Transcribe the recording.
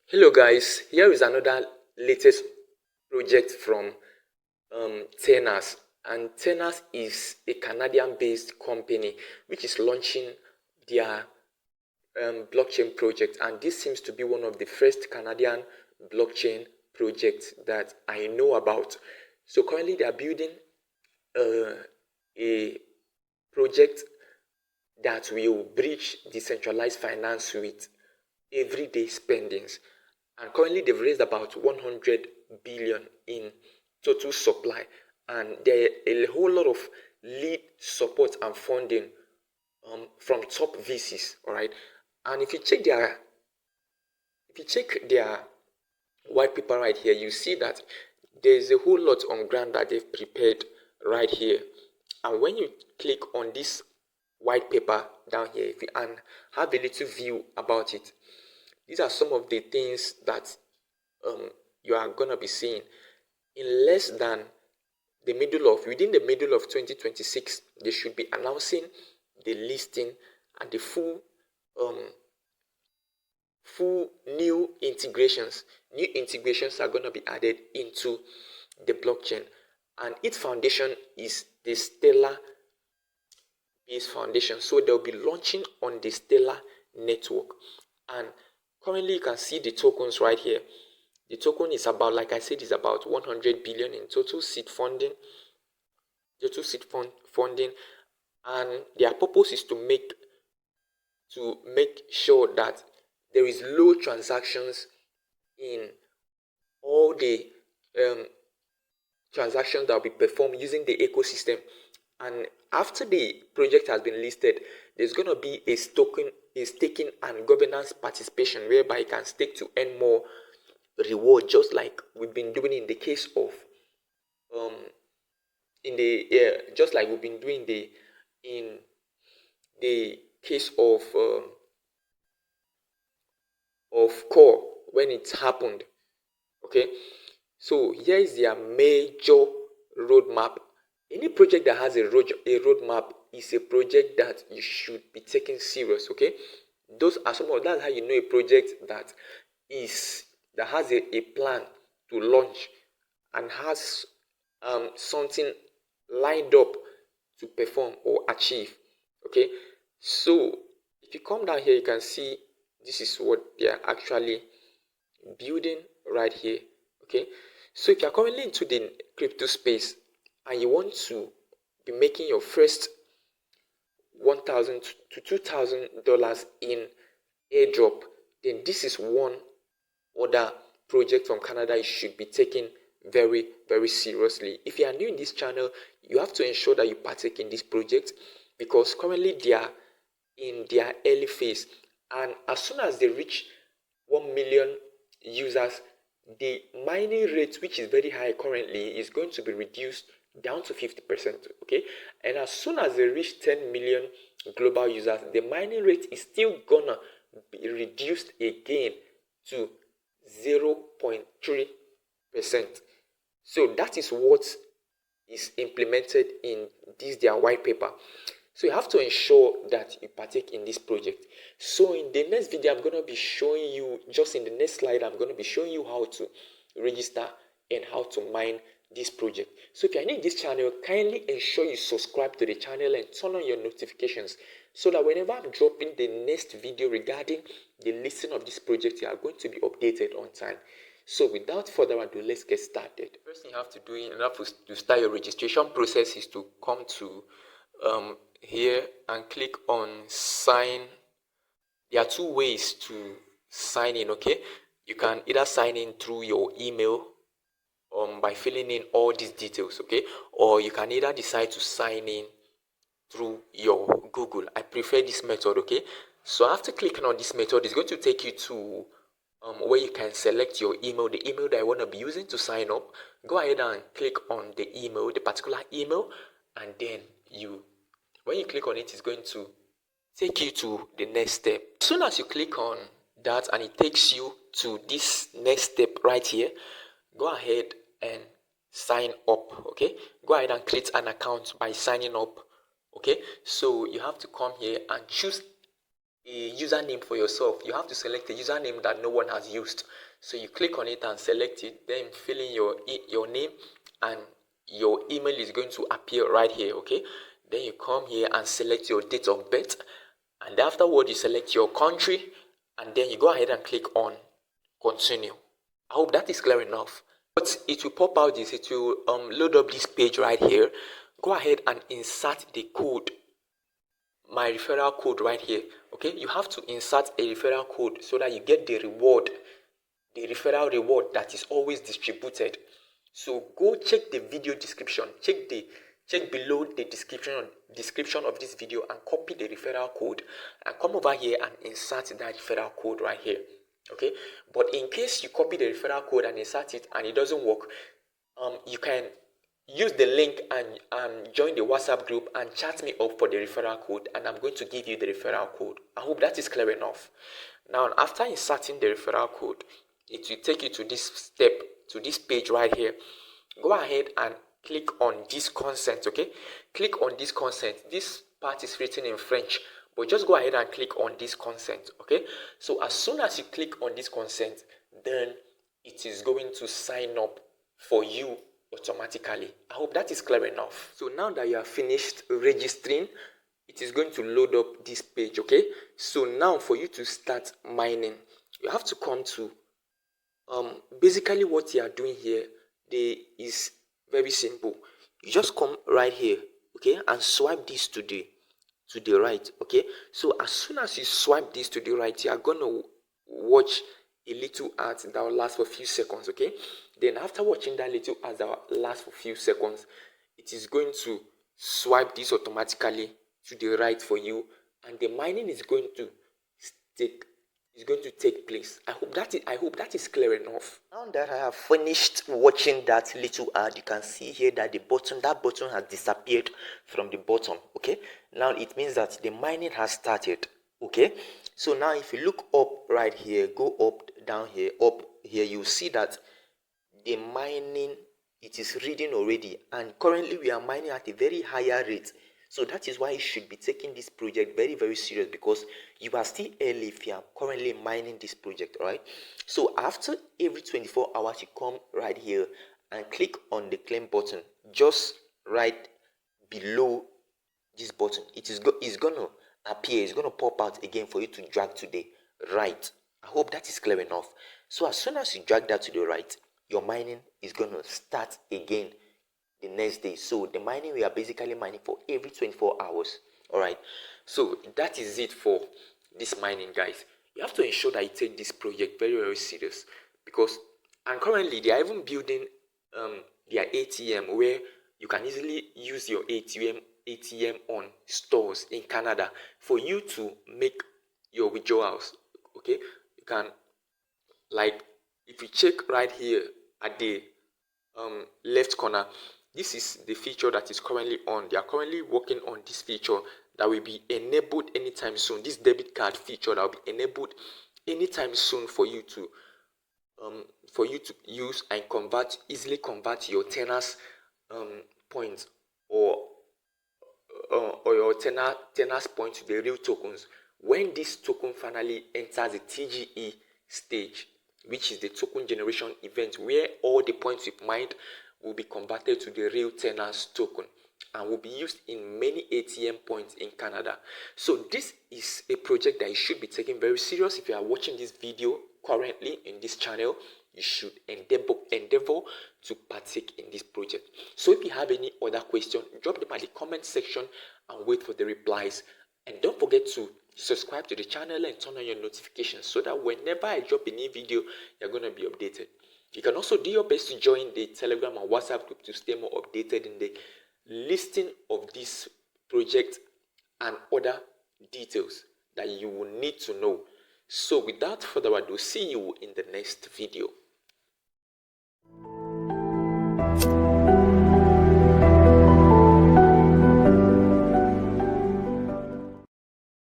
Hello guys, here is another latest project from TENAZ, and TENAZ is a Canadian-based company which is launching their blockchain project, and this seems to be one of the first Canadian blockchain projects that I know about. So currently they are building a project that will bridge decentralized finance with everyday spendings, and currently they've raised about 100 billion in total supply, and there are a whole lot of lead support and funding from top VCs. All right, and if you check their white paper right here, you see that there's a whole lot on ground that they've prepared right here. And when you click on this white paper down here and have a little view about it, these are some of the things that you are gonna be seeing. In less than within the middle of 2026, they should be announcing the listing and the full new integrations. New integrations are going to be added into the blockchain, and its foundation is the Stellar based foundation. So they'll be launching on the Stellar network, and currently you can see the tokens right here. The token is about, like I said, is about 100 billion in total seed funding. And their purpose is to make sure that there is low transactions in all the transactions that will be performed using the ecosystem. And after the project has been listed, there's going to be a staking and governance participation, whereby you can stake to earn more reward, just like we've been doing in the case of just like we've been doing in the case of core when it happened. Okay, so here is their major roadmap. Any project that has a roadmap is a project that you should be taking serious. Okay, that's how you know a project that has a plan to launch and has something lined up to perform or achieve. Okay, so if you come down here, you can see this is what they are actually building right here. Okay, so if you are currently into the crypto space and you want to be making your first $1,000 to $2,000 in airdrop, then this is one other project from Canada you should be taking very, very seriously. If you are new in this channel, you have to ensure that you partake in this project, because currently they are in their early phase, and as soon as they reach 1 million users, the mining rate, which is very high currently, is going to be reduced down to 50%. Okay, and as soon as they reach 10 million global users, the mining rate is still gonna be reduced again to 0.3%. So that is what is implemented in their white paper. So you have to ensure that you partake in this project. So in the next video, I'm going to be showing you, just in the next slide, I'm going to be showing you how to register and how to mine this project. So if you're new in this channel, kindly ensure you subscribe to the channel and turn on your notifications, so that whenever I'm dropping the next video regarding the listing of this project, you are going to be updated on time. So without further ado, let's get started. The first thing you have to do in order to start your registration process is to come to here and click on sign. There are two ways to sign in. Okay, you can either sign in through your email by filling in all these details, okay, or you can either decide to sign in through your Google. I prefer this method. Okay, so after clicking on this method, it's going to take you to where you can select your email, the email that I want to be using to sign up. Go ahead and click on the email, the particular email, and then when you click on it, it's going to take you to the next step. As soon as you click on that and it takes you to this next step right here, go ahead and sign up. Okay, go ahead and create an account by signing up. Okay, so you have to come here and choose a username for yourself. You have to select a username that no one has used. So you click on it and select it, then fill in your name, and your email is going to appear right here. Okay, then you come here and select your date of birth, and afterward you select your country, and then you go ahead and click on continue. I hope that is clear enough. But it will pop out this, it will load up this page right here. Go ahead and insert the code, my referral code right here. Okay, you have to insert a referral code so that you get the reward, the referral reward that is always distributed. So go check the video description, check below the description of this video and copy the referral code and come over here and insert that referral code right here. Okay, but in case you copy the referral code and insert it and it doesn't work, you can use the link and join the WhatsApp group and chat me up for the referral code, and I'm going to give you the referral code. I hope that is clear enough. Now, after inserting the referral code, it will take you to this step, to this page right here. Go ahead and click on this consent. Okay, click on this consent. This part is written in French, but just go ahead and click on this consent. Okay, so as soon as you click on this consent, then it is going to sign up for you automatically. I hope that is clear enough. So now that you have finished registering, it is going to load up this page. Okay, so now for you to start mining, you have to come to basically what you are doing here is very simple. You just come right here, okay, and swipe this to the right. Okay, so as soon as you swipe this to the right, you are gonna watch a little ad that will last for a few seconds. Okay, then after watching that little ad that will last for a few seconds, it is going to swipe this automatically to the right for you, and the mining is going to take place. I hope that is clear enough. Now that I have finished watching that little ad, you can see here that that button has disappeared from the bottom. Okay, now it means that the mining has started. Okay, so now if you look up right here, go down here, you see that the mining, it is reading already, and currently we are mining at a very higher rate. So that is why you should be taking this project very, very serious, because you are still early if you are currently mining this project. All right, so after every 24 hours you come right here and click on the claim button just right below this button. It's gonna appear, it's gonna pop out again for you to drag to the right. I hope that is clear enough. So as soon as you drag that to the right, your mining is gonna start again the next day. So the mining, we are basically mining for every 24 hours. All right, so that is it for this mining, guys. You have to ensure that you take this project very, very serious, because and currently they are even building their ATM where you can easily use your ATM on stores in Canada for you to make your withdrawals. Okay, you can, like, if you check right here at the left corner, this is the feature that is currently on. They are currently working on this feature that will be enabled anytime soon. This debit card feature that will be enabled anytime soon for you to use and easily convert your TENAZ points or your TENAZ points to the real tokens when this token finally enters the TGE stage, which is the token generation event, where all the points you've mined will be converted to the real TENAZ token and will be used in many ATM points in Canada. So this is a project that you should be taking very serious. If you are watching this video currently in this channel, you should endeavor to partake in this project. So if you have any other question, drop them at the comment section and wait for the replies. And don't forget to subscribe to the channel and turn on your notifications so that whenever I drop a new video, you're going to be updated. You can also do your best to join the Telegram and WhatsApp group to stay more updated in the listing of this project and other details that you will need to know. So without further ado, see you in the next video.